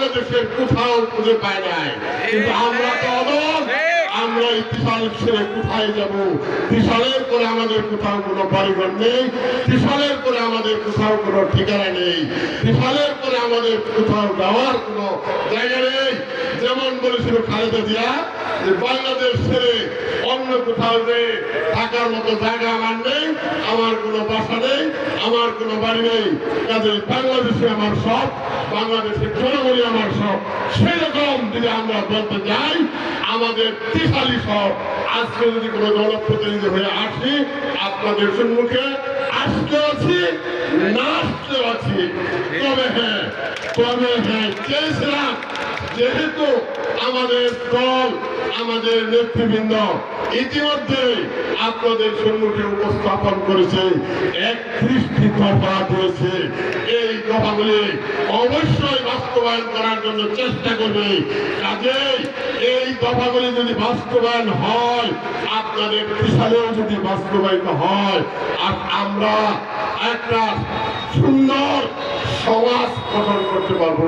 বাংলাদেশের কোথাও খুঁজে পায় নাই। কিন্তু আমরা তো অদল, আমরা এই ত্রিশাল ছেড়ে কোথায় যাব? ত্রিশালের পরে আমাদের কোথাও কোনো বাড়িঘর নেই, ত্রিশালের পরে আমাদের কোথাও কোনো ঠিকানা নেই, ত্রিশালের পরে আমাদের কোথাও যাওয়ার কোনো জায়গা নেই। যেমন বলেছিল খালেদা জিয়া যে বাংলাদেশ ছেড়ে অন্য কোথাও যে থাকার মতো জায়গা আমার নেই, আমার কোনো বাসা নেই, আমার কোনো বাড়ি নেই, কাজে বাংলাদেশে আমার সব, বাংলাদেশের জনগণই আমার সব। সেরকম যদি আমরা বলতে যাই, আমাদের ত্রিশালী সব। আজকে যদি কোনো জনপ্রতিনিধি হয়ে আসি আপনাদের সম্মুখে, আসতে আছি, না আসতে আছি, তবে হ্যাঁ চেয়েছিলাম যেহেতু আমাদের দল, আমাদের নেতৃবৃন্দ ইতিমধ্যে আপনাদের সম্মুখে উপস্থাপন করেছে, 31টি দফা দিয়েছে। এই দফাগুলি অবশ্যই বাস্তবায়ন করার জন্য চেষ্টা করবে। কাজেই এই দফাগুলি যদি বাস্তবায়ন হয়, আপনাদের ত্রিশালেও যদি বাস্তবায়িত হয়, আর আমরা একটা সুন্দর সমাজ গঠন করতে পারবো।